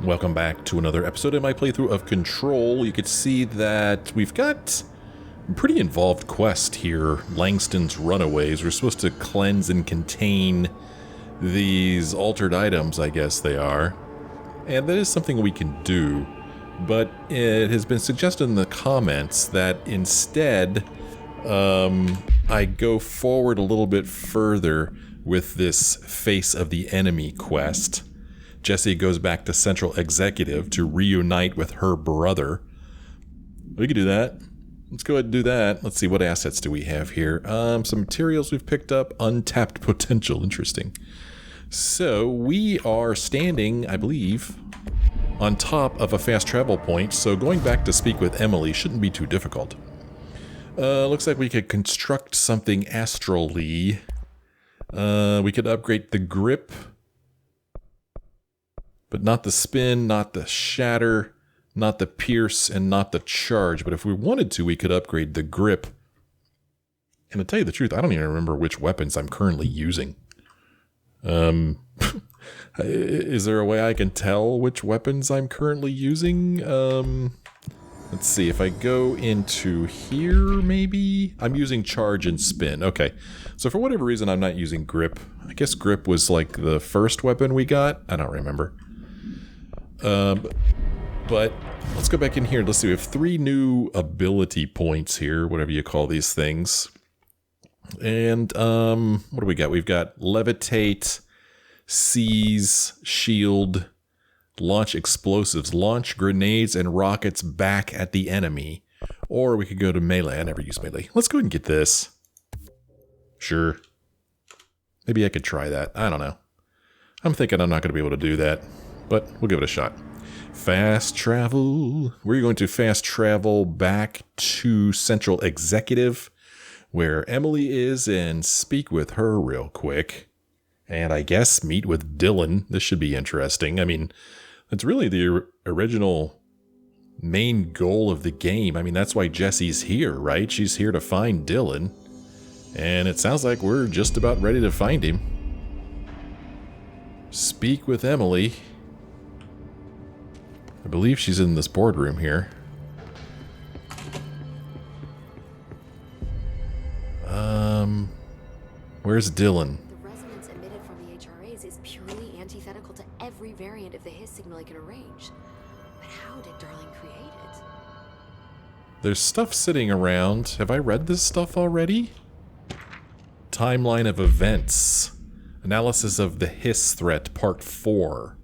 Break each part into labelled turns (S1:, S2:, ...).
S1: Welcome back to another episode in my playthrough of Control. You can see that we've got a pretty involved quest here. Langston's Runaways. We're supposed to cleanse and contain these altered items, I guess they are. And that is something we can do. But it has been suggested in the comments that instead I go forward a little bit further with this Face of the Enemy quest. Jesse goes back to Central Executive to reunite with her brother. We could do that. Let's go ahead and do that. Let's see, what assets do we have here? Some materials we've picked up. Untapped potential. Interesting. So, we are standing, I believe, on top of a fast travel point, so going back to speak with Emily shouldn't be too difficult. Looks like we could construct something astrally. We could upgrade the grip, but not the spin, not the shatter, not the pierce, and not the charge. But if we wanted to, we could upgrade the grip. And to tell you the truth, I don't even remember which weapons I'm currently using. Is there a way I can tell which weapons I'm currently using? Let's see, if I go into here, maybe? I'm using charge and spin. Okay, so for whatever reason, I'm not using grip. I guess grip was like the first weapon we got? I don't remember. But let's go back in here. Let's see, we have 3 new ability points here, whatever you call these things. And, what do we got? We've got levitate, seize, shield, launch explosives, launch grenades and rockets back at the enemy. Or we could go to melee. I never use melee. Let's go ahead and get this. Sure. Maybe I could try that. I don't know. I'm thinking I'm not going to be able to do that, but we'll give it a shot. Fast travel. We're going to fast travel back to Central Executive, where Emily is, and speak with her real quick. And I guess meet with Dylan. This should be interesting. I mean, it's really the original main goal of the game. I mean, that's why Jesse's here, right? She's here to find Dylan. And it sounds like we're just about ready to find him. Speak with Emily. I believe she's in this boardroom here. Where's Dylan?
S2: The resonance emitted from the HRAs is purely antithetical to every variant of the Hiss signal I can arrange. But how did Darling create it?
S1: There's stuff sitting around. Have I read this stuff already? Timeline of events. Analysis of the Hiss threat, part 4.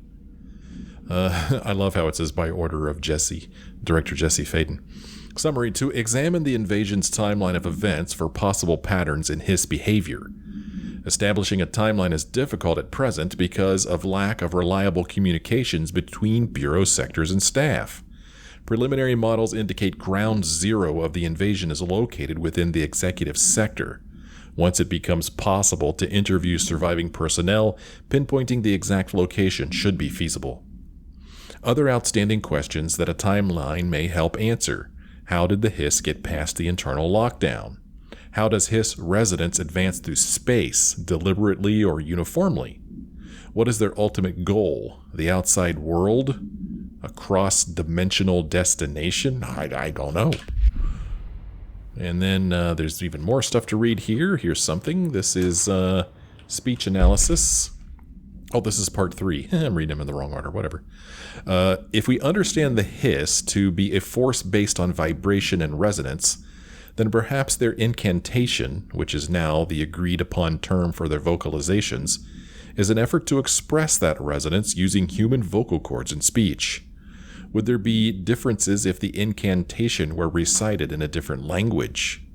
S1: I love how it says by order of Jesse, Director Jesse Faden. Summary: to examine the invasion's timeline of events for possible patterns in Hiss behavior. Establishing a timeline is difficult at present because of lack of reliable communications between Bureau sectors and staff. Preliminary models indicate ground zero of the invasion is located within the executive sector. Once it becomes possible to interview surviving personnel, pinpointing the exact location should be feasible. Other outstanding questions that a timeline may help answer. How did the Hiss get past the internal lockdown? How does Hiss residents advance through space, deliberately or uniformly? What is their ultimate goal? The outside world? A cross-dimensional destination? I don't know. And then there's even more stuff to read here. Here's something. This is speech analysis. Oh, this is part 3. I'm reading them in the wrong order, whatever. If we understand the Hiss to be a force based on vibration and resonance, then perhaps their incantation, which is now the agreed upon term for their vocalizations, is an effort to express that resonance using human vocal cords and speech. Would there be differences if the incantation were recited in a different language?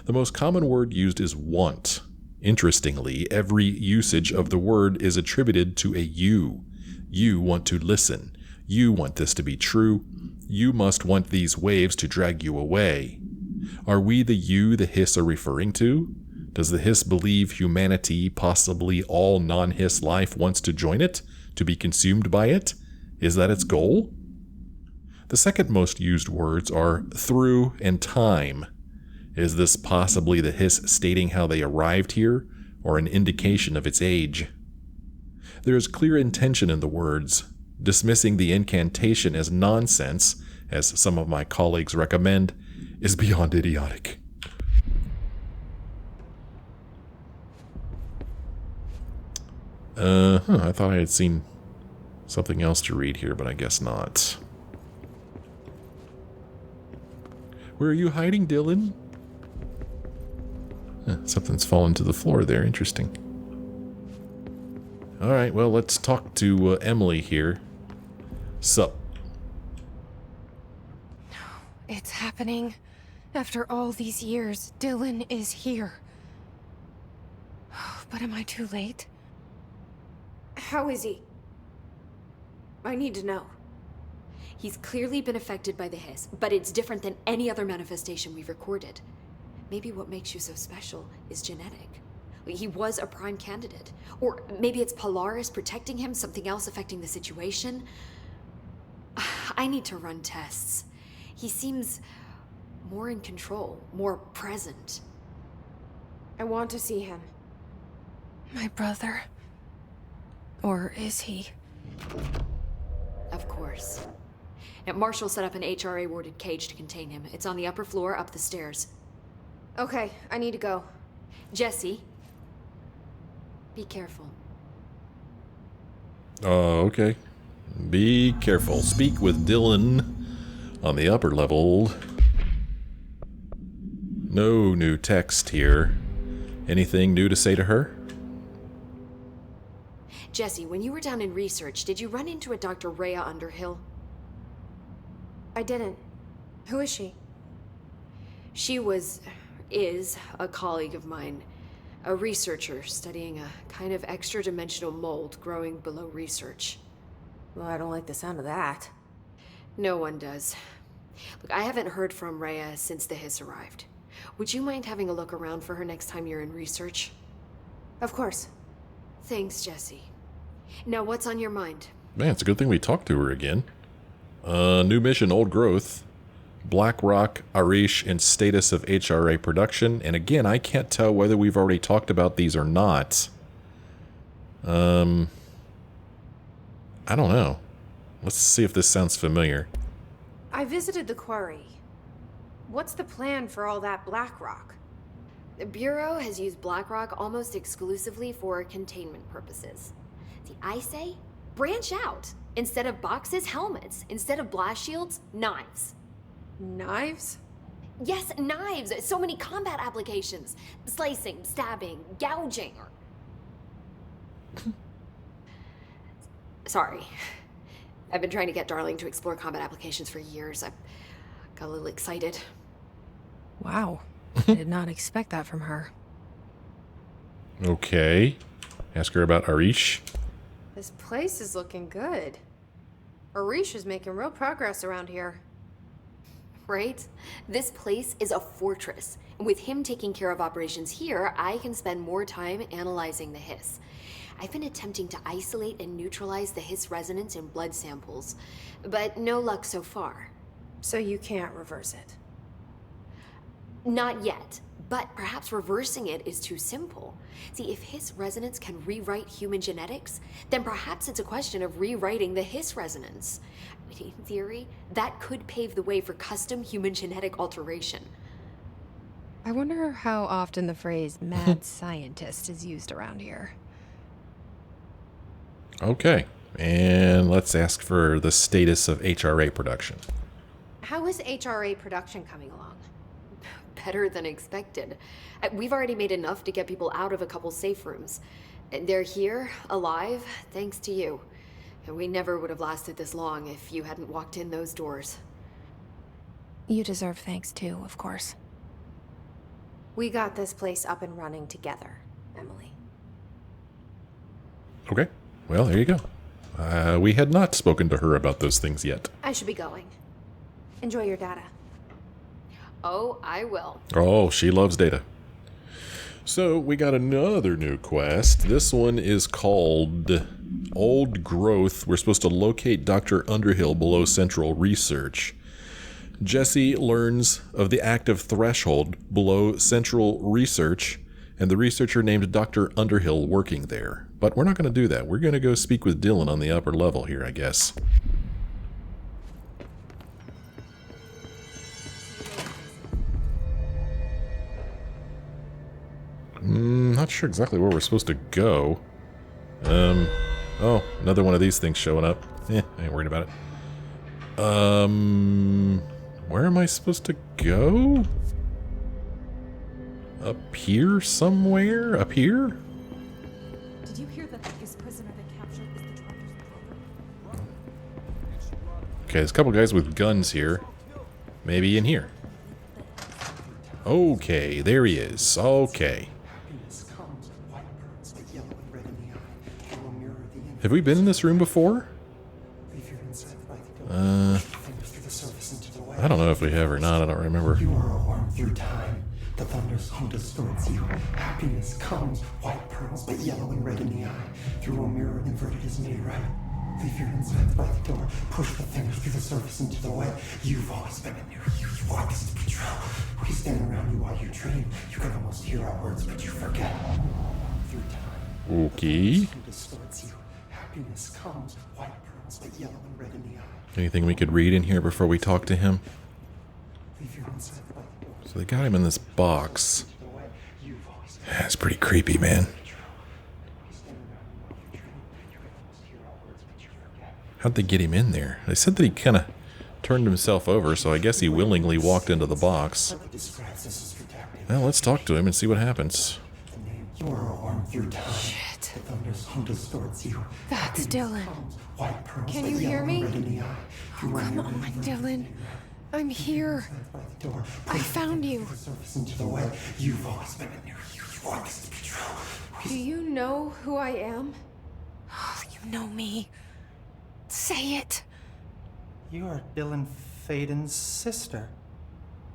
S1: The most common word used is want. Interestingly, every usage of the word is attributed to a you. You want to listen. You want this to be true. You must want these waves to drag you away. Are we the you the Hiss are referring to? Does the Hiss believe humanity, possibly all non-Hiss life, wants to join it? To be consumed by it? Is that its goal? The second most used words are through and time. Is this possibly the Hiss stating how they arrived here, or an indication of its age? There is clear intention in the words. Dismissing the incantation as nonsense, as some of my colleagues recommend, is beyond idiotic. I thought I had seen something else to read here, but I guess not. Where are you hiding, Dylan? Something's fallen to the floor there. Interesting. Alright, well, let's talk to Emily here. Sup?
S3: It's happening. After all these years, Dylan is here. But am I too late?
S2: How is he? I need to know. He's clearly been affected by the hiss, but it's different than any other manifestation we've recorded. Maybe what makes you so special is genetic. He was a prime candidate. Or maybe it's Polaris protecting him, something else affecting the situation. I need to run tests. He seems more in control, more present.
S3: I want to see him. My brother. Or is he?
S2: Of course. Now, Marshall set up an HRA-warded cage to contain him. It's on the upper floor, up the stairs.
S3: Okay, I need to go.
S2: Jesse, be careful.
S1: Okay. Be careful. Speak with Dylan on the upper level. No new text here. Anything new to say to her?
S2: Jesse, when you were down in research, did you run into a Dr. Rhea Underhill?
S3: I didn't. Who is she?
S2: She is a colleague of mine. A researcher studying a kind of extra-dimensional mold growing below research.
S3: Well, I don't like the sound of that.
S2: No one does. Look, I haven't heard from Rhea since the hiss arrived. Would you mind having a look around for her next time you're in research?
S3: Of course.
S2: Thanks, Jesse. Now, what's on your mind?
S1: Man, it's a good thing we talked to her again. New mission, Old Growth. BlackRock, Arish, and status of HRA production. And again, I can't tell whether we've already talked about these or not. I don't know. Let's see if this sounds familiar.
S3: I visited the quarry. What's the plan for all that BlackRock?
S2: The Bureau has used BlackRock almost exclusively for containment purposes. See, I say, branch out. Instead of boxes, helmets. Instead of blast shields, knives.
S3: Knives?
S2: Yes, knives. So many combat applications. Slicing, stabbing, gouging. Sorry. I've been trying to get Darling to explore combat applications for years. I got a little excited.
S3: Wow. I did not expect that from her.
S1: Okay. Ask her about Arish.
S3: This place is looking good. Arish is making real progress around here.
S2: Right? This place is a fortress. And with him taking care of operations here, I can spend more time analyzing the hiss. I've been attempting to isolate and neutralize the hiss resonance in blood samples, but no luck so far.
S3: So you can't reverse it?
S2: Not yet, but perhaps reversing it is too simple. See, if hiss resonance can rewrite human genetics, then perhaps it's a question of rewriting the hiss resonance. In theory, that could pave the way for custom human genetic alteration.
S3: I wonder how often the phrase mad scientist is used around here.
S1: Okay. And let's ask for the status of HRA production.
S3: How is HRA production coming along?
S2: Better than expected. We've already made enough to get people out of a couple safe rooms. They're here, alive, thanks to you. And we never would have lasted this long if you hadn't walked in those doors.
S3: You deserve thanks too, of course. We got this place up and running together, Emily.
S1: Okay. Well, there you go. We had not spoken to her about those things yet.
S3: I should be going. Enjoy your data.
S2: Oh, I will.
S1: Oh, she loves data. So, we got another new quest. This one is called Old Growth. We're supposed to locate Dr. Underhill below Central Research. Jesse learns of the active threshold below Central Research and the researcher named Dr. Underhill working there. But we're not going to do that. We're going to go speak with Dylan on the upper level here, I guess. Not sure exactly where we're supposed to go. Oh, another one of these things showing up. I ain't worried about it. Where am I supposed to go? Up here somewhere? Up here?
S4: Did you hear that this prisoner they captured is the director's brother?
S1: Okay, there's a couple guys with guns here. Maybe in here. Okay, there he is. Okay. Have we been in this room before? I don't know if we have or not. I don't remember.
S5: You are a worm through time. The thunders hum distorts you. Happiness comes, white pearls, but yellow and red in the eye. Through a mirror inverted is made right. Leave your insides by the door. Push the fingers through the surface into the wet. You've always been in there. You want this to be true. We stand around you while you dream. You can almost hear our words, but you forget. Through time.
S1: Okay.
S5: The thunders hum distorts you. Happiness comes, white pearls, but yellow and red in the eye.
S1: Anything we could read in here before we talk to him?
S5: Leave your insides by the door.
S1: So they got him in this box. That's pretty creepy, man. How'd they get him in there? They said that he kind of turned himself over, so I guess he willingly walked into the box. Well, let's talk to him and see what happens.
S5: You are a worm through time.
S3: Shit.
S5: The thunders hum distorts you.
S3: That's Dylan.
S5: White pearls,
S3: Can
S5: but
S3: you
S5: yellow
S3: hear
S5: and
S3: me?
S5: red in the eye.
S3: Come on, Dylan. I'm here.
S5: By the door.
S3: I found you.
S5: The surface into the wet. You've always been in there. You want this to be true.
S2: Do you know who I am?
S3: You know me. Say it.
S6: You are Dylan Faden's sister.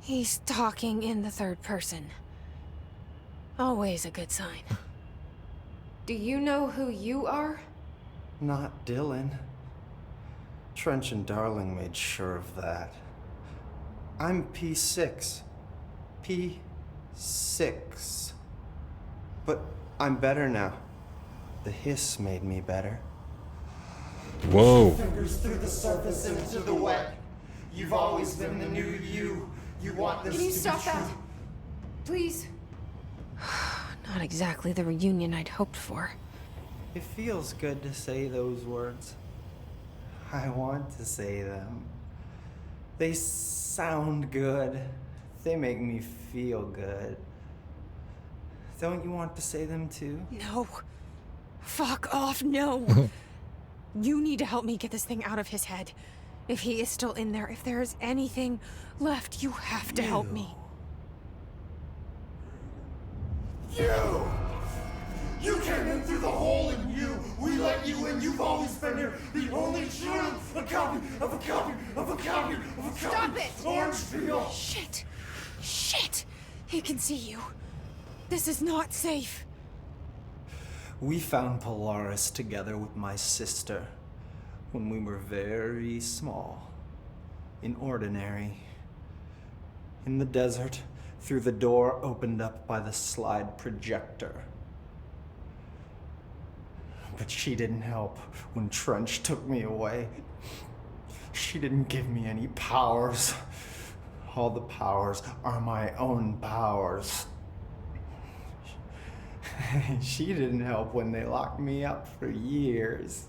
S3: He's talking in the third person. Always a good sign.
S2: Do you know who you are?
S6: Not Dylan. Trench and Darling made sure of that. I'm P6. P6. But I'm better now. The hiss made me better.
S1: Whoa.
S5: Fingers through the surface into the wet. You've always been the new you. You want this
S2: Can you
S5: to
S2: stop
S5: be true.
S2: that? Please.
S3: Not exactly the reunion I'd hoped for.
S6: It feels good to say those words. I want to say them. They sound good. They make me feel good. Don't you want to say them too?
S4: No. Fuck off, no. You need to help me get this thing out of his head. If he is still in there, if there is anything left, you have to help me.
S5: You came in through the hole in you. We let you in. You've always been here. The only truth. A copy of a copy of a copy of a copy.
S4: Stop it!
S5: Orange peel.
S4: Shit. Shit. He can see you. This is not safe.
S6: We found Polaris together with my sister when we were very small, in Ordinary, in the desert, through the door opened up by the slide projector. But she didn't help when Trench took me away. She didn't give me any powers. All the powers are my own powers. She didn't help when they locked me up for years.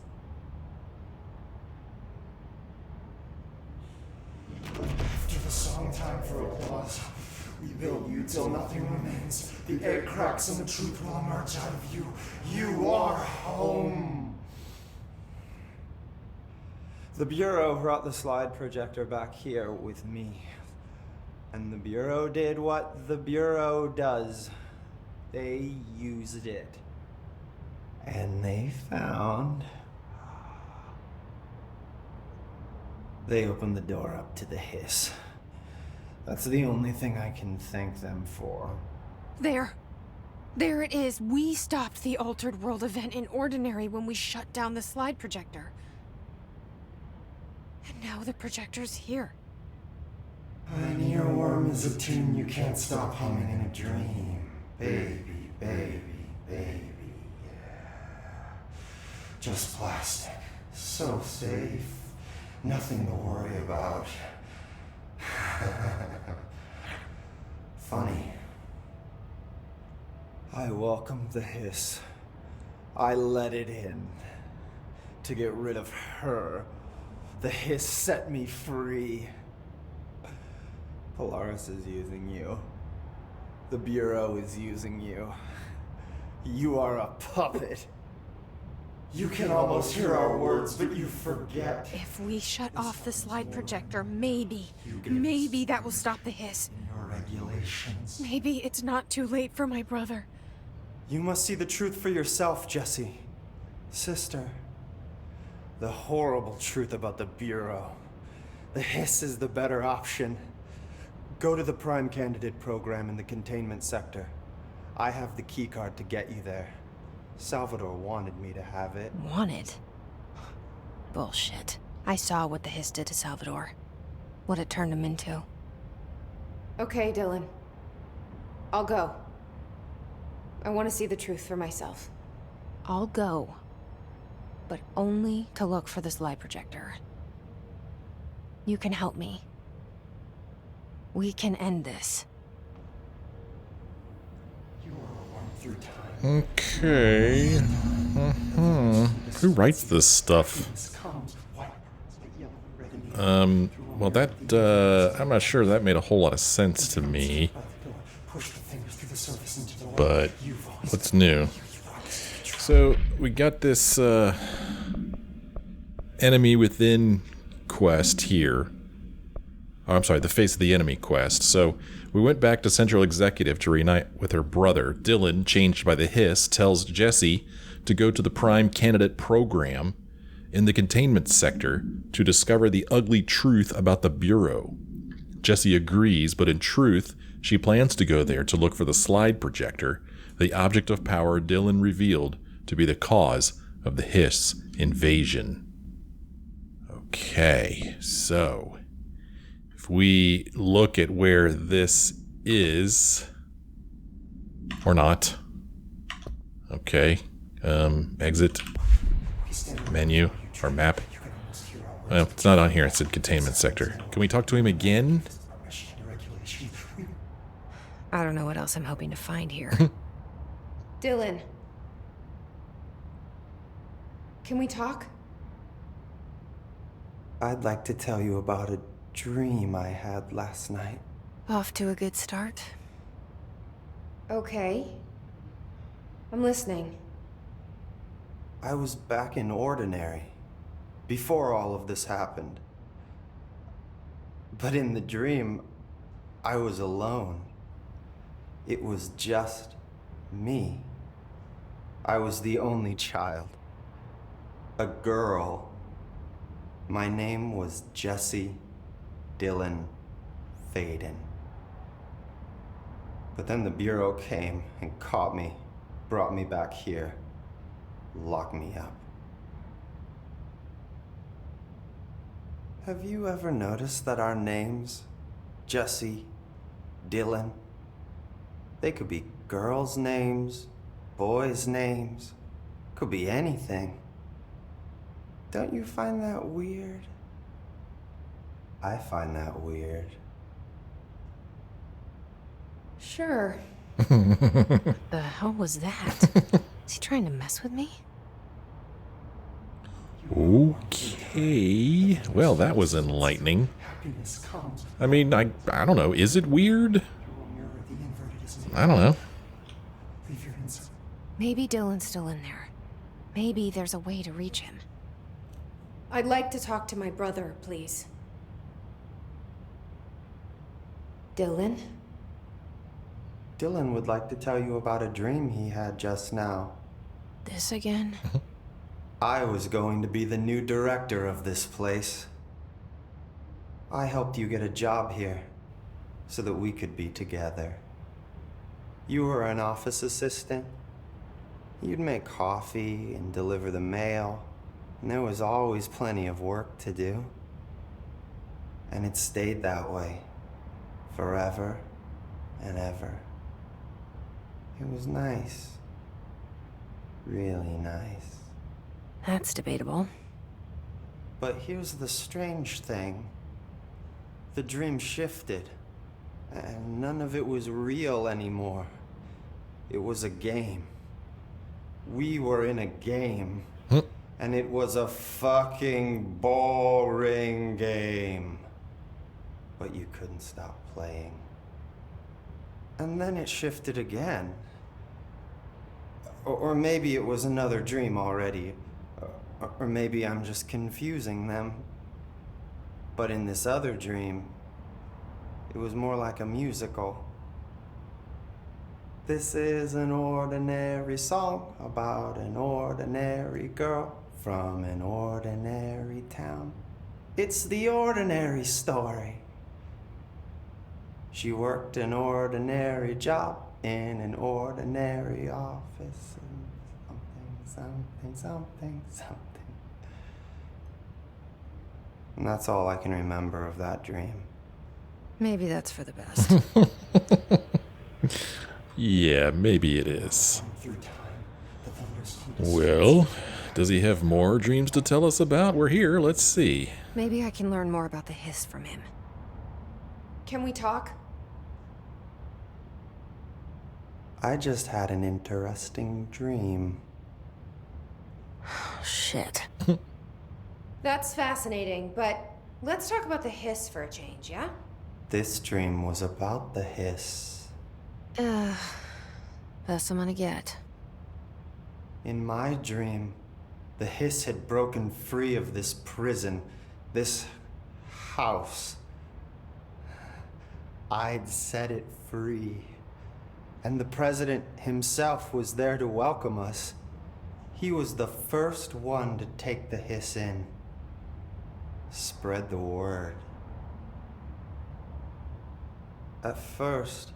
S5: After the song, time for applause. We build you till nothing remains. The egg cracks and the truth will emerge out of you. You are home.
S6: The Bureau brought the slide projector back here with me. And the Bureau did what the Bureau does. They used it. And they found... They opened the door up to the hiss. That's the only thing I can thank them for.
S4: There. There it is. We stopped the Altered World event in Ordinary when we shut down the slide projector. And now the projector's here.
S5: An earworm is a tune you can't stop humming in a dream. Baby, baby, baby, yeah. Just plastic. So safe. Nothing to worry about. Funny.
S6: I welcomed the hiss. I let it in. To get rid of her. The hiss set me free. Polaris is using you. The Bureau is using you. You are a puppet.
S5: You can almost hear our words, but you forget.
S4: If we shut off the slide projector, maybe that will stop the hiss.
S5: Your regulations.
S4: Maybe it's not too late for my brother.
S6: You must see the truth for yourself, Jesse. Sister. The horrible truth about the Bureau. The hiss is the better option. Go to the Prime Candidate program in the containment sector. I have the keycard to get you there. Salvador wanted me to have it.
S3: Wanted? Bullshit. I saw what the hiss did to Salvador. What it turned him into.
S2: Okay, Dylan. I'll go. I want to see the truth for myself.
S3: I'll go. But only to look for this light projector. You can help me. We can end this.
S5: You are one through time.
S1: Okay. Who writes this stuff?
S5: Happiness comes, white pearls, but yellow and red in the eye.
S1: Well, that, I'm not sure that made a whole lot of sense to me.
S5: By the door, push the fingers through the surface into the light.
S1: But
S5: You've always
S1: what's new? So, we got this, enemy within quest here. Oh, I'm sorry, the face of the enemy quest. So, we went back to Central Executive to reunite with her brother. Dylan, changed by the hiss, tells Jesse to go to the Prime Candidate program in the containment sector to discover the ugly truth about the Bureau. Jesse agrees, but in truth, she plans to go there to look for the slide projector, the object of power Dylan revealed to be the cause of the hiss invasion. Okay, so if we look at where this is, or not, okay, exit, menu, or map. Well, it's not on here, it's in containment sector. Can we talk to him again?
S3: I don't know what else I'm hoping to find here.
S2: Dylan. Can we talk?
S6: I'd like to tell you about a dream I had last night.
S3: Off to a good start.
S2: Okay. I'm listening.
S6: I was back in Ordinary, before all of this happened. But in the dream, I was alone. It was just me. I was the only child. A girl. My name was Jesse Dylan Faden. But then the Bureau came and caught me, brought me back here, locked me up. Have you ever noticed that our names, Jesse, Dylan, they could be girls' names, boys' names, could be anything. Don't you find that weird? I find that weird.
S2: Sure.
S3: The hell was that? Is he trying to mess with me?
S1: Okay. Well, that was enlightening.
S5: Happiness comes.
S1: I mean, I don't know. Is it weird?
S5: Through a mirror, the inverted is made.
S1: I don't know.
S5: Leave your inside.
S3: Maybe Dylan's still in there. Maybe there's a way to reach him.
S2: I'd like to talk to my brother, please. Dylan?
S6: Dylan would like to tell you about a dream he had just now.
S3: This again?
S6: I was going to be the new director of this place. I helped you get a job here so that we could be together. You were an office assistant. You'd make coffee and deliver the mail, and there was always plenty of work to do. And it stayed that way, forever and ever. It was nice. Really nice.
S3: That's debatable.
S6: But here's the strange thing. The dream shifted, and none of it was real anymore. It was a game. We were in a game, and it was a fucking boring game. But you couldn't stop playing. And then it shifted again. Or maybe it was another dream already. Or maybe I'm just confusing them. But in this other dream, it was more like a musical. This is an ordinary song about an ordinary girl from an ordinary town. It's the ordinary story. She worked an ordinary job in an ordinary office. And something. And that's all I can remember of that dream.
S3: Maybe that's for the best.
S1: Yeah, maybe it is.
S5: Through time, the thunderstorm
S1: Well, does he have more dreams to tell us about? We're here, let's see.
S3: Maybe I can learn more about the hiss from him.
S2: Can we talk?
S6: I just had an interesting dream.
S3: Oh, shit.
S4: That's fascinating, but let's talk about the hiss for a change, yeah?
S6: This dream was about the hiss.
S3: Best I'm gonna get.
S6: In my dream, the hiss had broken free of this prison, this house. I'd set it free. And the president himself was there to welcome us. He was the first one to take the hiss in. Spread the word. At first,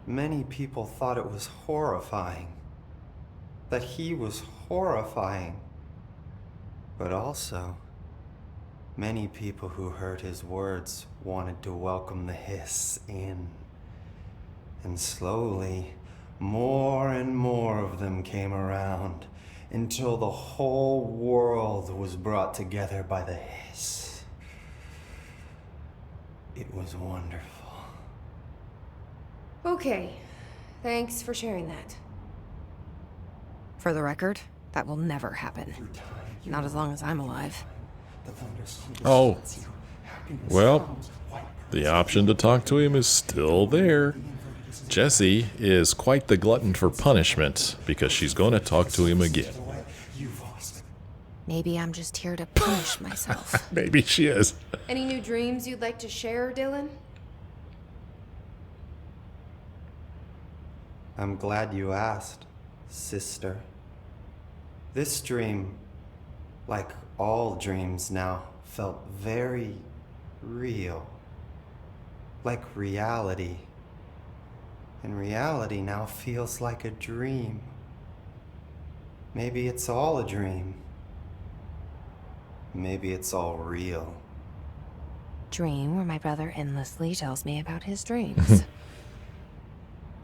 S6: many people thought it was horrifying. That he was horrifying. But also, many people who heard his words wanted to welcome the hiss in. And slowly, more and more of them came around until the whole world was brought together by the hiss. It was wonderful.
S4: Okay, thanks for sharing that.
S3: For the record, that will never happen.
S5: through time.
S3: Not as long as I'm alive.
S5: The thunderstorm
S1: Oh.
S5: distorts you. Happiness
S1: Well,
S5: comes, white
S1: the
S5: pearls
S1: option to talk to him is still there. Jesse is quite the glutton for punishment because she's going to talk to him again.
S5: away. You've lost.
S3: Maybe I'm just here to punish myself.
S1: Maybe she is.
S4: Any new dreams you'd like to share, Dylan?
S6: I'm glad you asked, sister. This dream, like all dreams now, felt very real. Like reality. And reality now feels like a dream. Maybe it's all a dream. Maybe it's all real.
S3: Dream where my brother endlessly tells me about his dreams.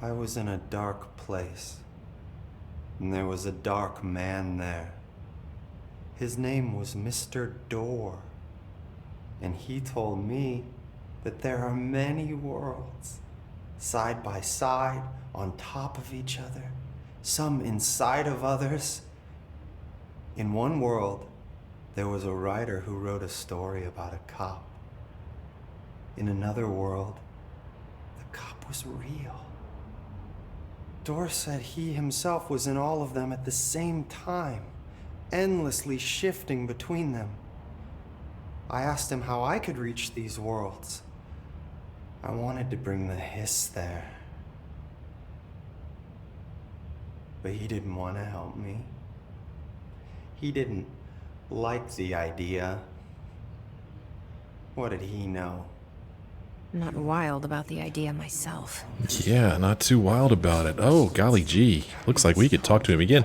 S6: I was in a dark place, and there was a dark man there. His name was Mr. Door, and he told me that there are many worlds, side by side, on top of each other, some inside of others. In one world, there was a writer who wrote a story about a cop. In another world, the cop was real. Dor said he himself was in all of them at the same time, endlessly shifting between them. I asked him how I could reach these worlds. I wanted to bring the hiss there. But he didn't want to help me. He didn't like the idea. What did he know?
S3: I'm not wild about the idea myself.
S1: Yeah, not too wild about it. Oh, golly gee. Looks like we could talk to him again.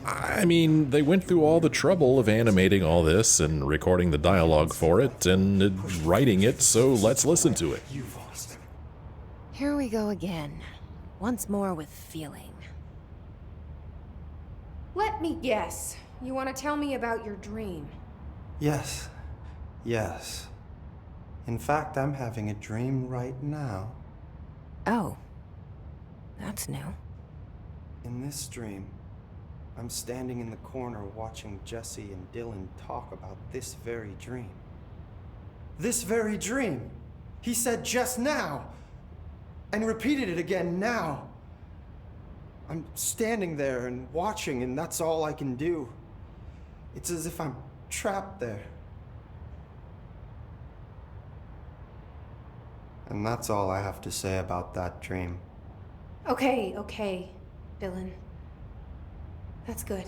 S1: I mean, they went through all the trouble of animating all this and recording the dialogue for it and writing it, so let's listen to it.
S5: You've lost.
S3: Here we go again. Once more with feeling.
S4: Let me guess. You want to tell me about your dream?
S5: Yes. Yes. In fact, I'm having a dream right now.
S3: Oh. That's new.
S5: In this dream, I'm standing in the corner watching Jesse and Dylan talk about this very dream. This very dream! He said just now! And repeated it again now! I'm standing there and watching, and that's all I can do. It's as if I'm trapped there. And that's all I have to say about that dream.
S4: Okay, Dylan. That's good.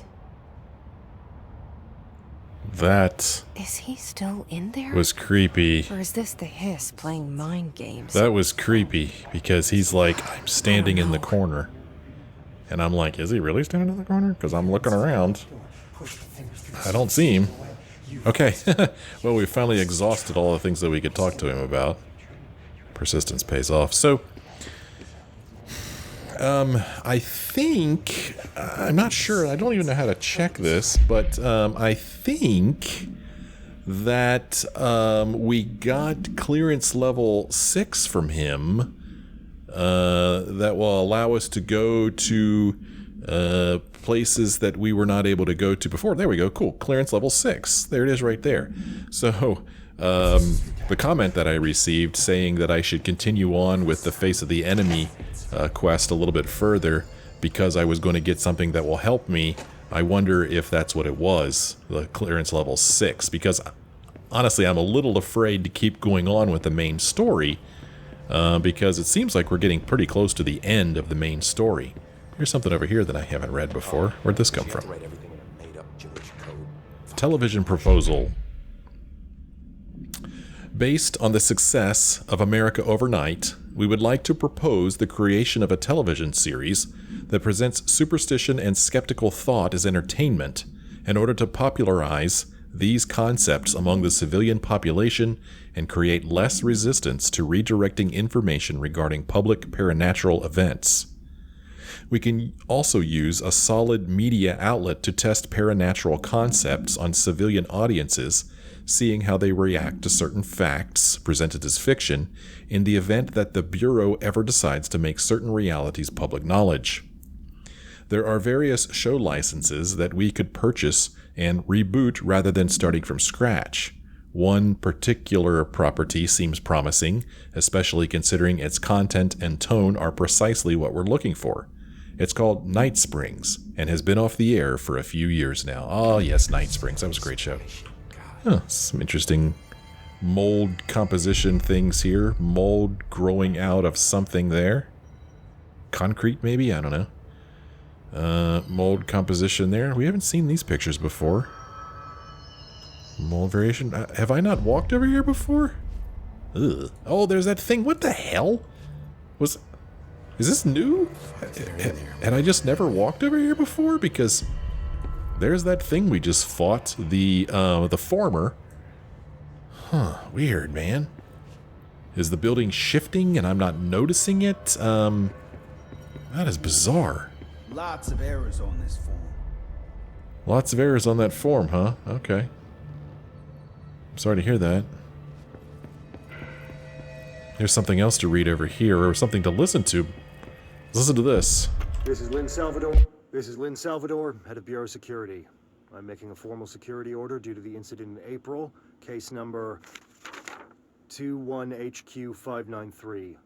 S1: That
S3: Is he still in there?
S1: was creepy.
S3: Or is this the hiss playing mind games?
S1: That was creepy because he's like, I'm standing in the corner. And I'm like, is he really standing in the corner? Because I'm looking around. I don't see him. Okay. Well, we finally exhausted all the things that we could talk to him about. Persistence pays off. So, I think, I'm not sure, I don't even know how to check this, but I think that we got clearance level 6 from him that will allow us to go to places that we were not able to go to before. There we go, cool, clearance level 6. There it is right there. So, the comment that I received saying that I should continue on with the Face of the Enemy quest a little bit further because I was going to get something that will help me. I wonder if that's what it was, the clearance level 6, because honestly I'm a little afraid to keep going on with the main story because it seems like we're getting pretty close to the end of the main story. Here's something over here that I haven't read before. Where'd this come from? Television proposal. Based on the success of America Overnight, we would like to propose the creation of a television series that presents superstition and skeptical thought as entertainment in order to popularize these concepts among the civilian population and create less resistance to redirecting information regarding public paranatural events. We can also use a solid media outlet to test paranatural concepts on civilian audiences, seeing how they react to certain facts presented as fiction in the event that the Bureau ever decides to make certain realities public knowledge. There are various show licenses that we could purchase and reboot rather than starting from scratch. One particular property seems promising, especially considering its content and tone are precisely what we're looking for. It's called Night Springs and has been off the air for a few years now. Oh yes, Night Springs. That was a great show. Huh, some interesting mold composition things here. Mold growing out of something there. Concrete, maybe? I don't know. Mold composition there. We haven't seen these pictures before. Mold variation. Have I not walked over here before? Ugh. Oh, there's that thing. What the hell? Is this new? Had I just never walked over here before? Because there's that thing we just fought, the former. Huh, weird, man. Is the building shifting and I'm not noticing it? That is bizarre.
S7: Lots of errors on this form.
S1: Lots of errors on that form, huh? Okay. I'm sorry to hear that. There's something else to read over here, or something to listen to. Listen to this.
S8: This is Lynn Salvador, head of Bureau Security. I'm making a formal security order due to the incident in April, case number 21HQ593.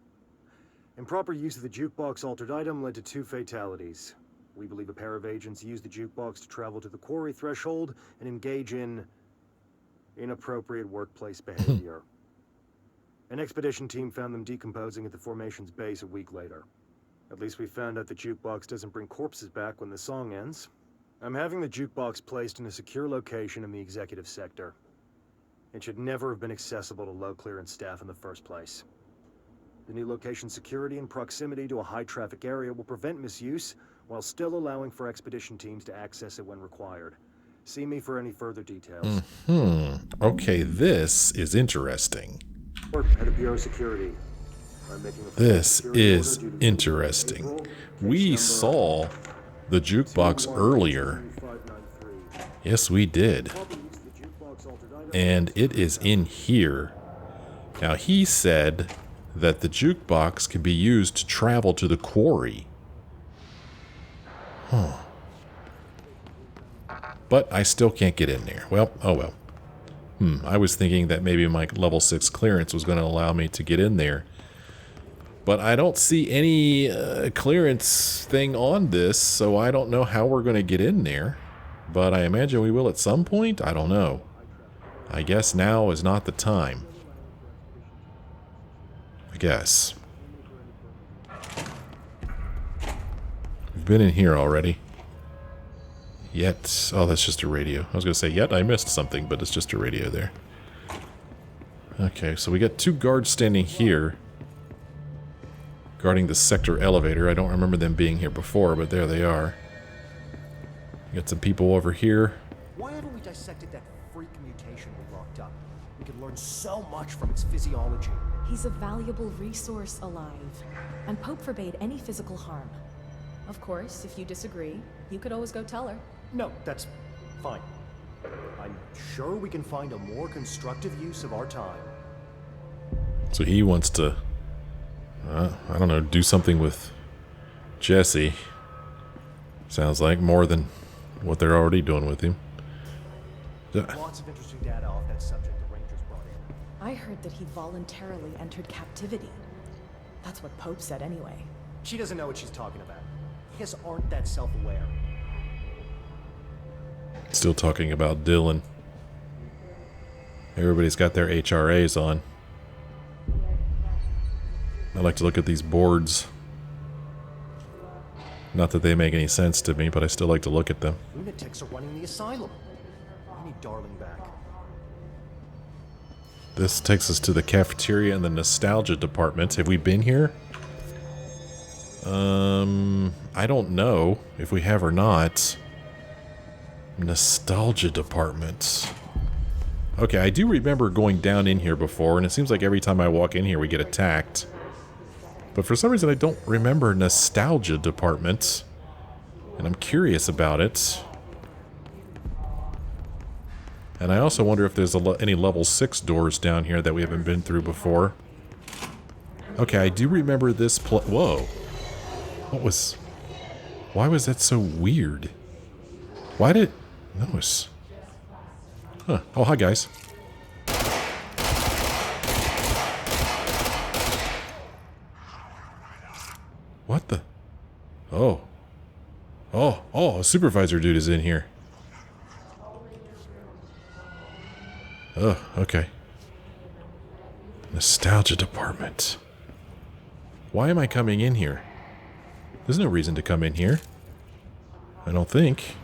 S8: Improper use of the jukebox altered item led to 2 fatalities. We believe a pair of agents used the jukebox to travel to the quarry threshold and engage in inappropriate workplace behavior. An expedition team found them decomposing at the formation's base a week later. At least we found out the jukebox doesn't bring corpses back when the song ends. I'm having the jukebox placed in a secure location in the executive sector. It should never have been accessible to low clearance staff in the first place. The new location's security and proximity to a high traffic area will prevent misuse while still allowing for expedition teams to access it when required. See me for any further details.
S1: Okay, this is interesting.
S8: Head of Bureau Security.
S1: This is interesting. We saw the jukebox earlier Yes, we did. And it is in here. Now, he said that the jukebox can be used to travel to the quarry. Huh. But I still can't get in there. Well, oh well. I was thinking that maybe my level 6 clearance was going to allow me to get in there. But I don't see any clearance thing on this, so I don't know how we're going to get in there. But I imagine we will at some point? I don't know. I guess now is not the time. I guess. We've been in here already. Yet. Oh, that's just a radio. I was going to say, yet I missed something, but it's just a radio there. Okay, so we got 2 guards standing here. Guarding the sector elevator. I don't remember them being here before, but there they are. Got some people over here.
S8: Why haven't we dissected that freak mutation we locked up? We could learn so much from its physiology.
S9: He's a valuable resource alive, and Pope forbade any physical harm. Of course, if you disagree, you could always go tell her.
S8: No, that's fine. I'm sure we can find a more constructive use of our time.
S1: So he wants to, I don't know, do something with Jesse. Sounds like more than what they're already doing with him.
S8: Lots of interesting data off that subject the Rangers brought in.
S9: I heard that he voluntarily entered captivity. That's what Pope said anyway.
S8: She doesn't know what she's talking about. Hiss aren't that self-aware.
S1: Still talking about Dylan. Everybody's got their HRAs on. I like to look at these boards. Not that they make any sense to me, but I still like to look at them.
S8: Lunatics are running the asylum. We need Darling back.
S1: This takes us to the cafeteria and the nostalgia department. Have we been here? I don't know if we have or not. Nostalgia department. Okay, I do remember going down in here before, and it seems like every time I walk in here we get attacked. But for some reason I don't remember nostalgia department, and I'm curious about it. And I also wonder if there's any level 6 doors down here that we haven't been through before. Okay, I do remember this whoa. Why was that so weird? Why did... That was... Huh. Oh, hi, guys. What the... Oh. Oh, a supervisor dude is in here. Oh, okay. Nostalgia department. Why am I coming in here? There's no reason to come in here. I don't think.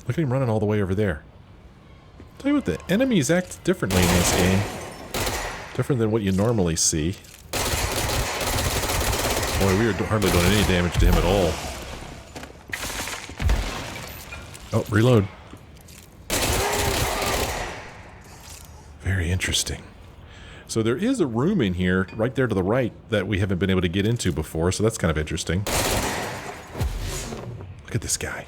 S1: Look at him running all the way over there. Tell you what, the enemies act differently in this game. Different than what you normally see. Boy, we are hardly doing any damage to him at all. Oh, reload. Very interesting. So there is a room in here, right there to the right, that we haven't been able to get into before, so that's kind of interesting. Look at this guy.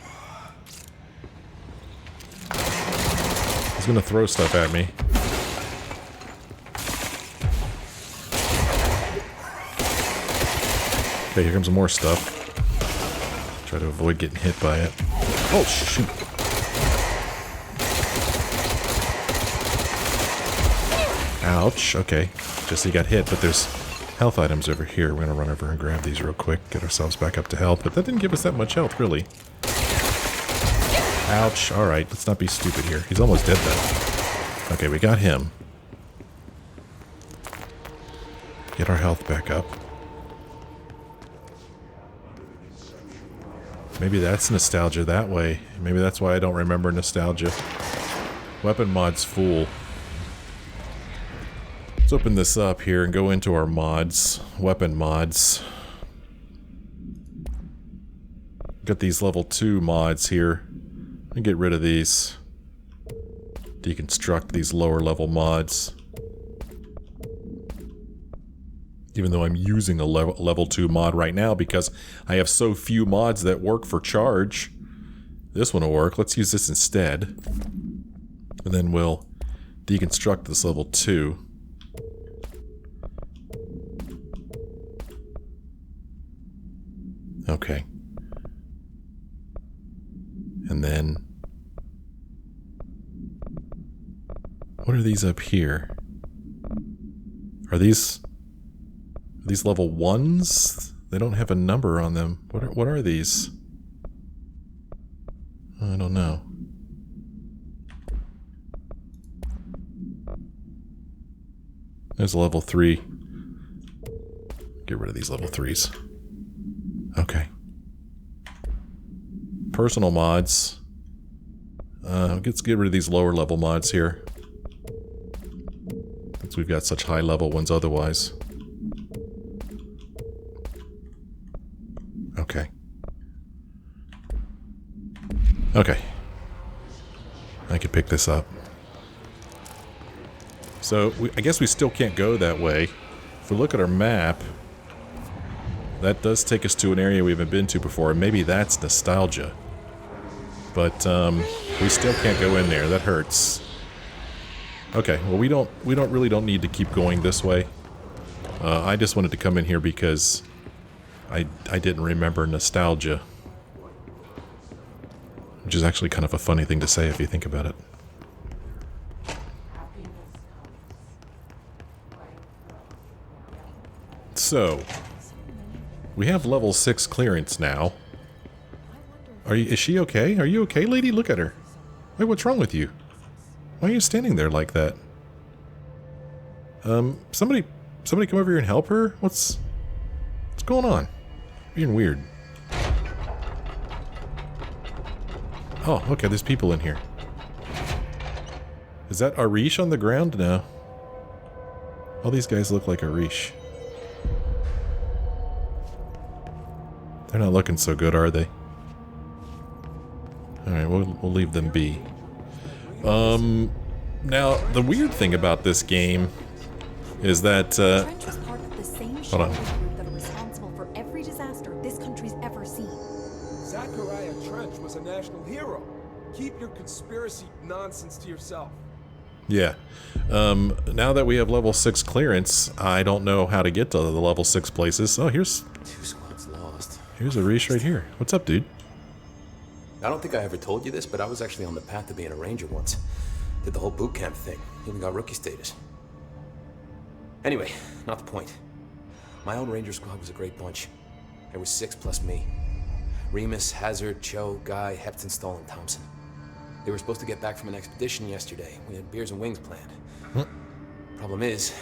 S1: He's gonna throw stuff at me. Okay, here comes some more stuff. Try to avoid getting hit by it. Oh, shoot. Ouch. Okay. Jesse got hit, but there's health items over here. We're gonna run over and grab these real quick, get ourselves back up to health, but that didn't give us that much health, really. Ouch. Alright, let's not be stupid here. He's almost dead, though. Okay, we got him. Get our health back up. Maybe that's nostalgia that way. Maybe that's why I don't remember nostalgia. Weapon mods fool. Let's open this up here and go into our mods. Weapon mods. Got these level 2 mods here. Let me get rid of these. Deconstruct these lower level mods. Even though I'm using a level 2 mod right now because I have so few mods that work for charge. This one will work. Let's use this instead. And then we'll deconstruct this level 2. Okay. And then... what are these up here? Are these level 1s? They don't have a number on them. What are these? I don't know. There's a level 3. Get rid of these level 3s. Okay. Personal mods. Let's get rid of these lower level mods here. Since we've got such high level ones otherwise. Okay. Okay. I could pick this up. So, I guess we still can't go that way. If we look at our map, that does take us to an area we haven't been to before, and maybe that's nostalgia. But, we still can't go in there. That hurts. Okay, well we really don't need to keep going this way. I just wanted to come in here because I didn't remember nostalgia. Which is actually kind of a funny thing to say if you think about it. So, we have level 6 clearance now. Is she okay? Are you okay, lady? Look at her. Wait, what's wrong with you? Why are you standing there like that? Somebody come over here and help her? What's going on? Being weird. Oh, okay, there's people in here. Is that Arish on the ground? No. All these guys look like Arish. They're not looking so good, are they? Alright, we'll leave them be. Now, the weird thing about this game is that,
S9: Trench was part of the same
S1: hold on.
S9: group that are responsible for every disaster this country's ever seen.
S10: Zachariah Trench was a national hero. Keep your conspiracy nonsense to yourself.
S1: Yeah. Now that we have level 6 clearance, I don't know how to get to the level 6 places. Oh, here's
S11: 2 squads lost.
S1: Here's Arish right here. What's up, dude?
S11: I don't think I ever told you this, but I was actually on the path to being a ranger once. Did the whole boot camp thing. Even got rookie status. Anyway, not the point. My old ranger squad was a great bunch. There was 6 plus me. Remus, Hazard, Cho, Guy, Heptonstall, and Thompson. They were supposed to get back from an expedition yesterday. We had beers and wings planned. Problem is,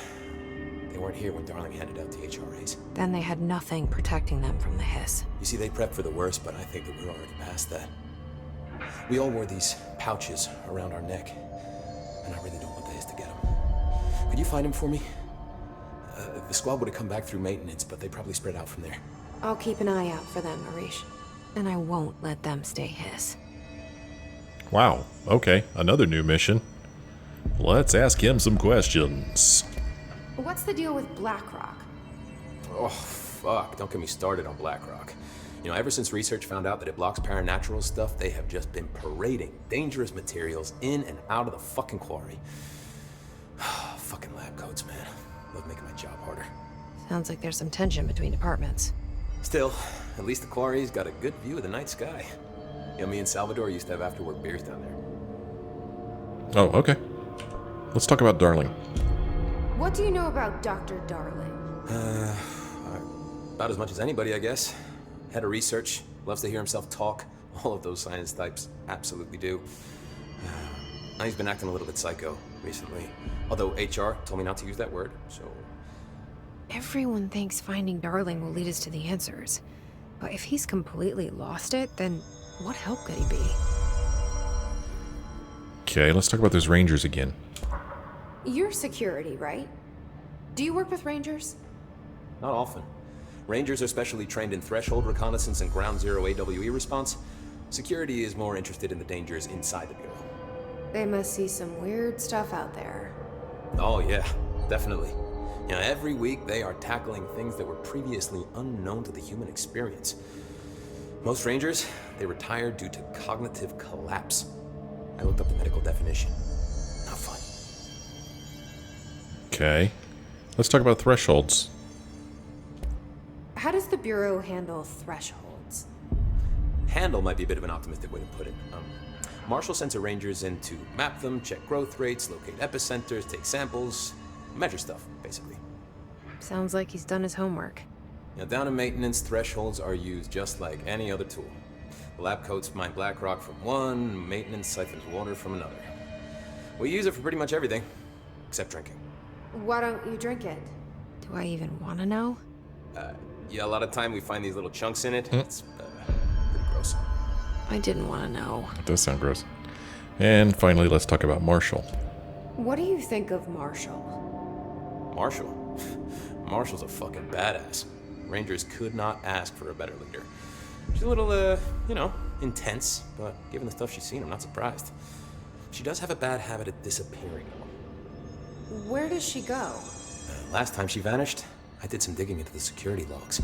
S11: they weren't here when Darling handed out the HRAs.
S3: Then they had nothing protecting them from the hiss.
S11: You see, they prepped for the worst, but I think that we're already past that. We all wore these pouches around our neck, and I really don't want the hiss to get them. Could you find them for me? The squad would have come back through maintenance, but they probably spread out from there.
S2: I'll keep an eye out for them, Arish.
S3: And I won't let them stay hiss.
S1: Wow. Okay, another new mission. Let's ask him some questions.
S2: What's the deal with BlackRock?
S11: Oh, fuck. Don't get me started on BlackRock. You know, ever since research found out that it blocks paranatural stuff, they have just been parading dangerous materials in and out of the fucking quarry. Fucking lab coats, man. Love making my job harder.
S3: Sounds like there's some tension between departments.
S11: Still, at least the quarry's got a good view of the night sky. You know, me and Salvador used to have after-work beers down there.
S1: Oh, okay. Let's talk about Darling.
S2: What do you know about Dr. Darling?
S11: About as much as anybody, I guess. Head of research, loves to hear himself talk. All of those science types absolutely do. Now he's been acting a little bit psycho recently. Although HR told me not to use that word, so...
S3: Everyone thinks finding Darling will lead us to the answers. But if he's completely lost it, then what help could he be?
S1: Okay, let's talk about those Rangers again.
S2: You're security, right? Do you work with Rangers?
S11: Not often. Rangers are specially trained in threshold reconnaissance and ground zero AWE response. Security is more interested in the dangers inside the Bureau.
S2: They must see some weird stuff out there.
S11: Oh yeah, definitely. You know, every week they are tackling things that were previously unknown to the human experience. Most Rangers, they retire due to cognitive collapse. I looked up the medical definition. Not fun.
S1: Okay. Let's talk about thresholds.
S2: How does the Bureau handle thresholds?
S11: Handle might be a bit of an optimistic way to put it. Marshall sends her Rangers in to map them, check growth rates, locate epicenters, take samples, measure stuff, basically.
S3: Sounds like he's done his homework.
S11: Now, down in maintenance, thresholds are used just like any other tool. The lab coats mine black rock from one, maintenance siphons water from another. We use it for pretty much everything, except drinking.
S2: Why don't you drink it?
S3: Do I even want to know?
S11: Yeah, a lot of time we find these little chunks in it. It's pretty gross.
S3: I didn't want to know.
S1: It does sound gross. And finally, let's talk about Marshall.
S2: What do you think of Marshall?
S11: Marshall? Marshall's a fucking badass. Rangers could not ask for a better leader. She's a little, intense, but given the stuff she's seen, I'm not surprised. She does have a bad habit of disappearing.
S2: Where does she go?
S11: Last time she vanished, I did some digging into the security logs.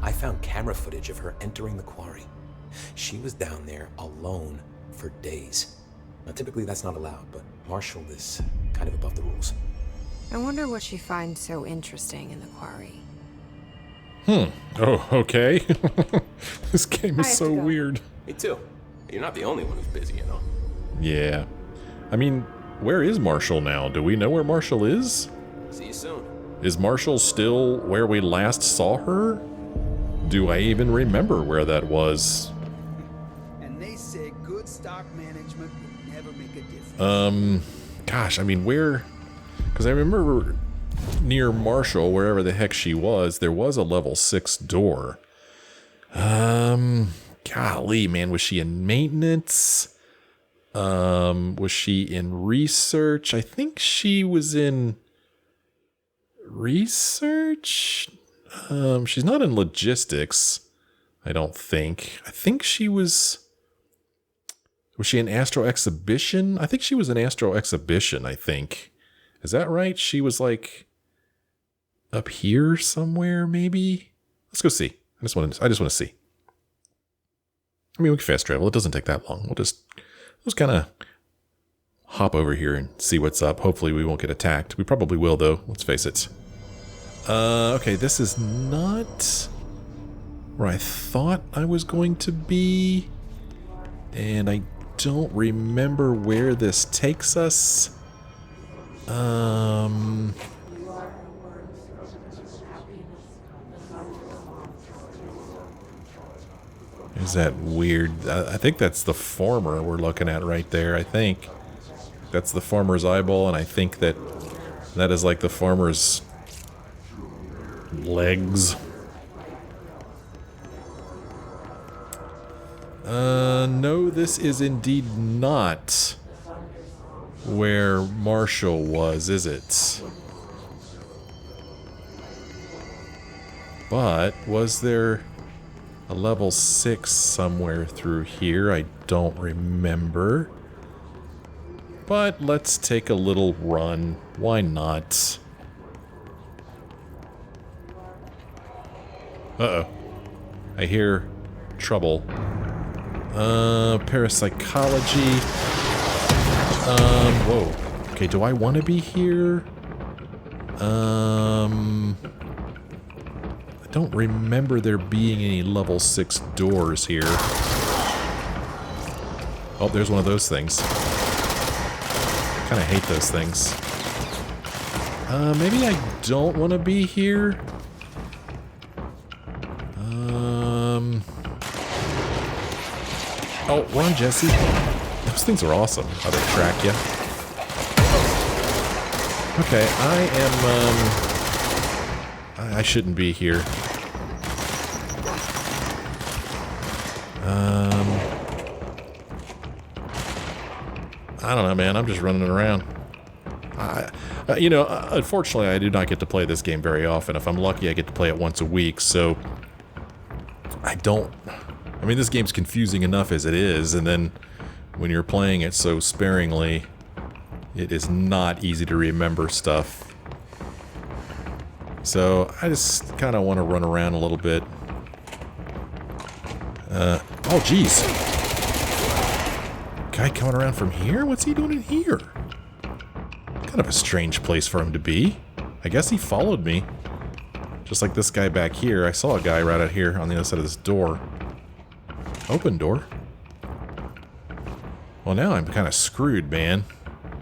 S11: I found camera footage of her entering the quarry. She was down there alone for days. Now, typically that's not allowed, but Marshall is kind of above the rules.
S3: I wonder what she finds so interesting in the quarry.
S1: Oh, okay. This game is so weird.
S11: Me too. You're not the only one who's busy, you know.
S1: Yeah. I mean, where is Marshall now? Do we know where Marshall is?
S11: See you soon.
S1: Is Marshall still where we last saw her? Do I even remember where that was?
S7: And they say good stock management would never make a difference.
S1: Gosh, I mean, where... Because I remember near Marshall, wherever the heck she was, there was a level 6 door. Golly, man, was she in maintenance? Was she in research? I think she was in research? She's not in logistics, I don't think. I think she was... Was she in Astro Exhibition? I think she was in Astro Exhibition, I think. Is that right? She was like up here somewhere, maybe? Let's go see. I just want to see. I mean, we can fast travel. It doesn't take that long. We'll just kind of hop over here and see what's up. Hopefully we won't get attacked. We probably will, though. Let's face it. Okay, this is not where I thought I was going to be. And I don't remember where this takes us. Is that weird? I think that's the former we're looking at right there. I think that's the farmer's eyeball, and I think that is like the farmer's legs. No, this is indeed not where Marshall was, is it? But was there a level 6 somewhere through here? I don't remember. But let's take a little run. Why not? Uh-oh. I hear trouble. Parapsychology. Whoa. Okay, do I want to be here? I don't remember there being any level 6 doors here. Oh, there's one of those things. I kind of hate those things. Maybe I don't want to be here. Oh, run, Jesse. Those things are awesome, how they track you. Okay, I shouldn't be here. I don't know, man. I'm just running around. Unfortunately, I do not get to play this game very often. If I'm lucky, I get to play it once a week, so... I mean, this game's confusing enough as it is, and then when you're playing it so sparingly, it is not easy to remember stuff. So I just kind of want to run around a little bit. Oh, jeez. Guy coming around from here? What's he doing in here? Kind of a strange place for him to be. I guess he followed me. Just like this guy back here. I saw a guy right out here on the other side of this door. Open door. Well, now I'm kind of screwed, man.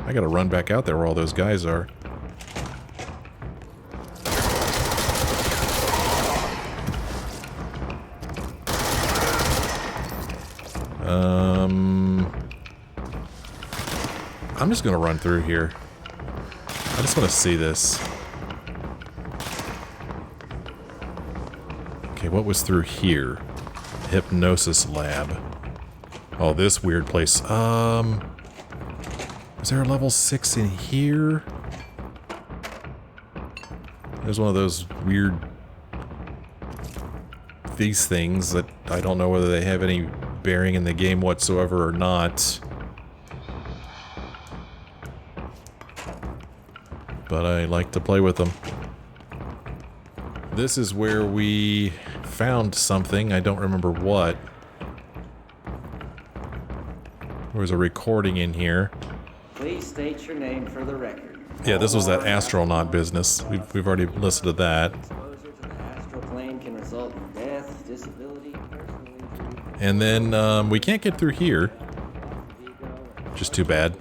S1: I gotta run back out there where all those guys are. I'm just gonna run through here. I just want to see this. Okay, what was through here? Hypnosis lab. Oh, this weird place. Is there a level 6 in here? There's one of those weird... these things that I don't know whether they have any bearing in the game whatsoever or not. But I like to play with them. This is where we found something. I don't remember what. There was a recording in here.
S12: Please state your name for the record.
S1: Yeah, this was that astronaut business. We've already listened to that.
S12: Exposure to the astral plane can result in death, disability, personal injury.
S1: And then we can't get through here. Just too bad.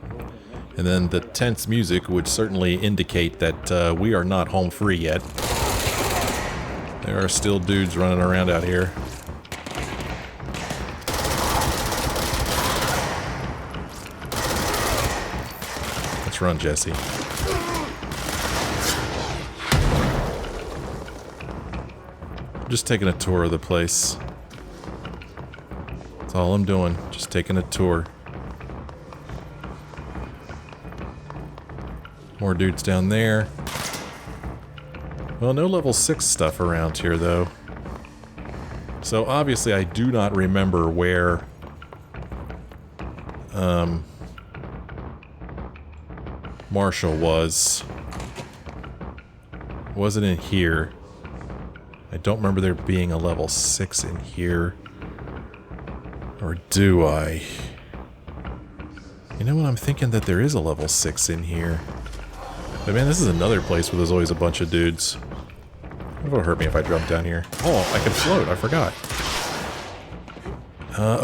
S1: And then the tense music would certainly indicate that we are not home free yet. There are still dudes running around out here. Let's run, Jesse. Just taking a tour of the place. That's all I'm doing. Just taking a tour. More dudes down there. Well, no level 6 stuff around here, though. So, obviously, I do not remember where... Marshall was. Wasn't in here. I don't remember there being a level 6 in here. Or do I? You know what? I'm thinking that there is a level 6 in here. But man, this is another place where there's always a bunch of dudes. It'll hurt me if I jump down here. Oh, I can float. I forgot.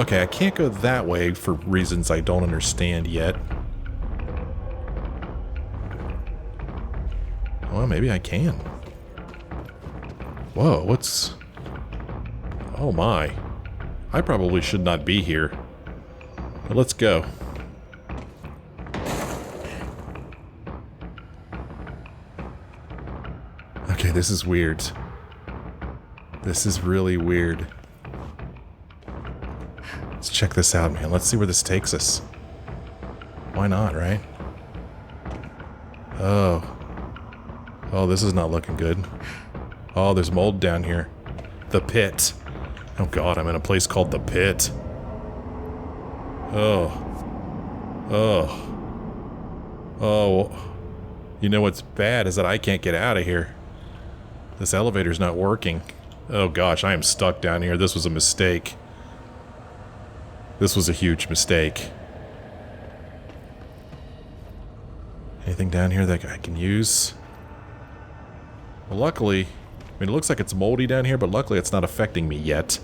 S1: Okay, I can't go that way for reasons I don't understand yet. Well, maybe I can. Whoa, what's... Oh my. I probably should not be here. But let's go. Okay, this is weird. This is really weird. Let's check this out, man. Let's see where this takes us. Why not, right? Oh. Oh, this is not looking good. Oh, there's mold down here. The pit. Oh god, I'm in a place called the pit. Oh. Oh. Oh. You know what's bad is that I can't get out of here. This elevator's not working. Oh gosh, I am stuck down here. This was a mistake. This was a huge mistake. Anything down here that I can use? Well, luckily, I mean, it looks like it's moldy down here, but luckily it's not affecting me yet.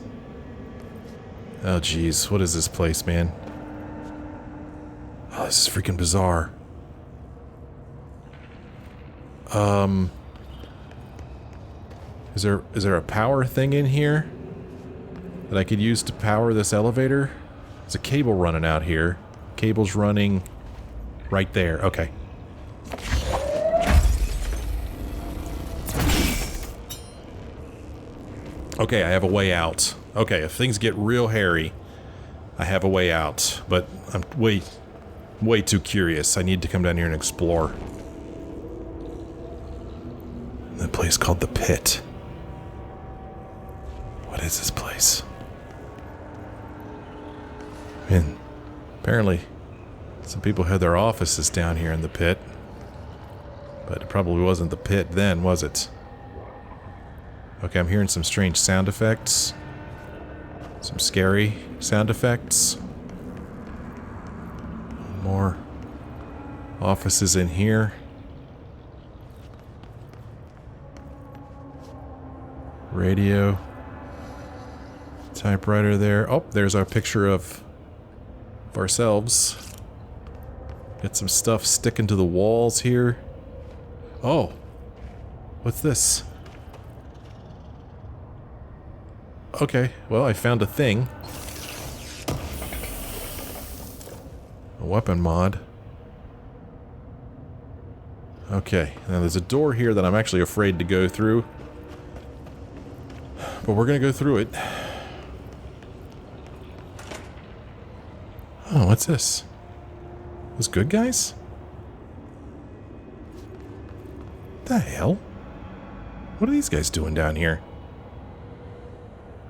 S1: Oh jeez, what is this place, man? Oh, this is freaking bizarre. Is there a power thing in here that I could use to power this elevator? There's a cable running out here. Cable's running right there. Okay. Okay, I have a way out. Okay, if things get real hairy, I have a way out. But I'm way too curious. I need to come down here and explore. The place called the Pit. What is this place? I mean, apparently some people had their offices down here in the Pit. But it probably wasn't the Pit then, was it? Okay, I'm hearing some strange sound effects. Some scary sound effects. More offices in here. Radio. Typewriter there. Oh, there's our picture of ourselves. Get some stuff sticking to the walls here. Oh. What's this? Okay, well, I found a thing. A weapon mod. Okay, now there's a door here that I'm actually afraid to go through. But we're gonna go through it. Oh, what's this? Those good guys? What the hell? What are these guys doing down here?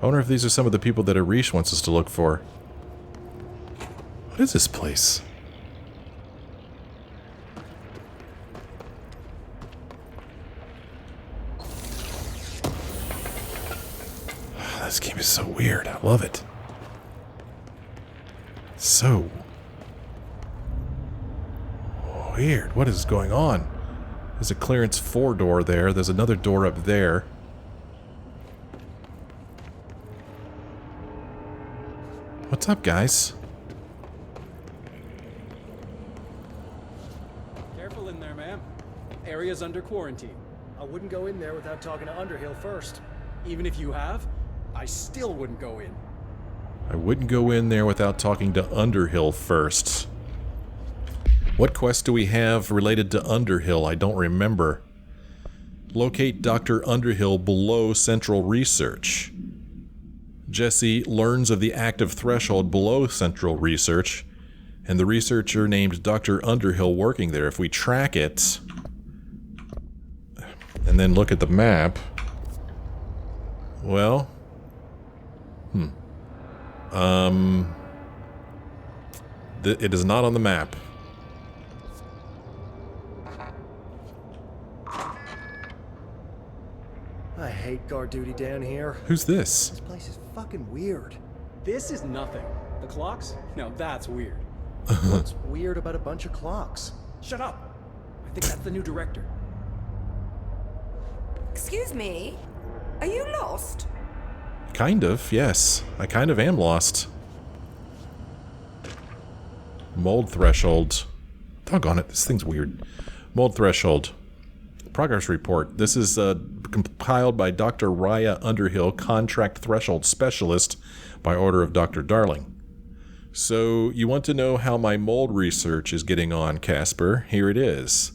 S1: I wonder if these are some of the people that Arish wants us to look for. What is this place? This game is so weird. I love it. So weird. What is going on? There's a clearance 4 door there. There's another door up there. What's up, guys?
S13: Careful in there, ma'am. Area's under quarantine.
S8: I wouldn't go in there without talking to Underhill first.
S13: Even if you have, I still wouldn't go in.
S1: I wouldn't go in there without talking to Underhill first. What quest do we have related to Underhill? I don't remember. Locate Dr. Underhill below Central Research. Jesse learns of the active threshold below Central Research, and the researcher named Dr. Underhill working there. If we track it, and then look at the map, well, it is not on the map.
S8: I hate guard duty down here.
S1: Who's this?
S8: This place is fucking weird.
S13: This is nothing. The clocks? Now that's weird.
S8: What's weird about a bunch of clocks?
S13: Shut up! I think that's the new director.
S14: Excuse me? Are you lost?
S1: Kind of, yes. I kind of am lost. Mold threshold. Doggone it, this thing's weird. Mold threshold. Progress report. This is compiled by Dr. Raya Underhill, contract threshold specialist, by order of Dr. Darling. So, you want to know how my mold research is getting on, Casper? Here it is.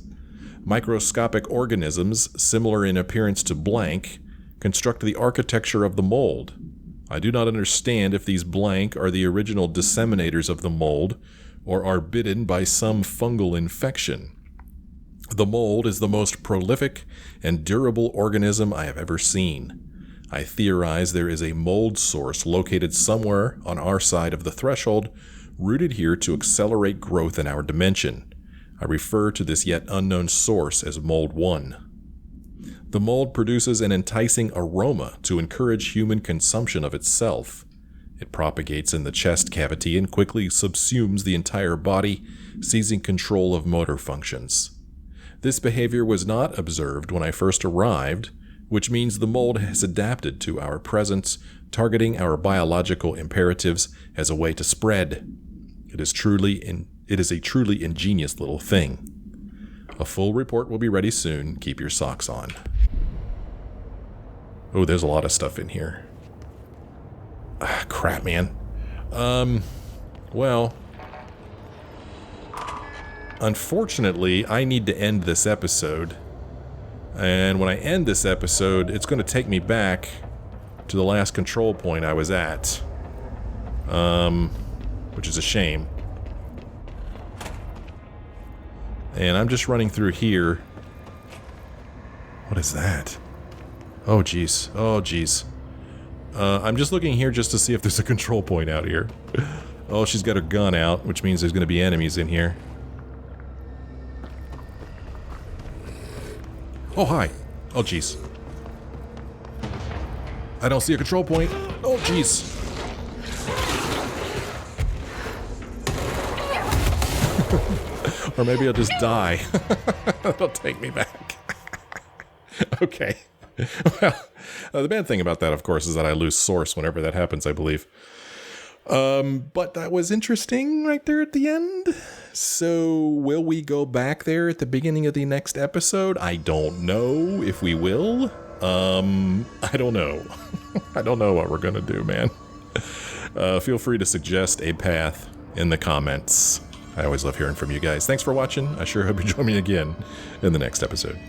S1: Microscopic organisms, similar in appearance to blank, construct the architecture of the mold. I do not understand if these blank are the original disseminators of the mold, or are bitten by some fungal infection. The mold is the most prolific and durable organism I have ever seen. I theorize there is a mold source located somewhere on our side of the threshold, rooted here to accelerate growth in our dimension. I refer to this yet unknown source as Mold 1. The mold produces an enticing aroma to encourage human consumption of itself. It propagates in the chest cavity and quickly subsumes the entire body, seizing control of motor functions. This behavior was not observed when I first arrived, which means the mold has adapted to our presence, targeting our biological imperatives as a way to spread. It is a truly ingenious little thing. A full report will be ready soon. Keep your socks on. Oh, there's a lot of stuff in here. Ah, crap, man. Well, unfortunately, I need to end this episode. And when I end this episode, it's going to take me back to the last control point I was at. Which is a shame. And I'm just running through here. What is that? Oh, jeez. Oh, jeez. I'm just looking here just to see if there's a control point out here. Oh, she's got her gun out, which means there's going to be enemies in here. Oh, hi. Oh, jeez. I don't see a control point. Oh, jeez. Or maybe I'll just die. That'll take me back. Okay. Well, the bad thing about that, of course, is that I lose source whenever that happens, I believe. But that was interesting right there at the end. So will we go back there at the beginning of the next episode? I don't know if we will. I don't know. I don't know what we're gonna do, man. Feel free to suggest a path in the comments. I always love hearing from you guys. Thanks for watching. I sure hope you join me again in the next episode.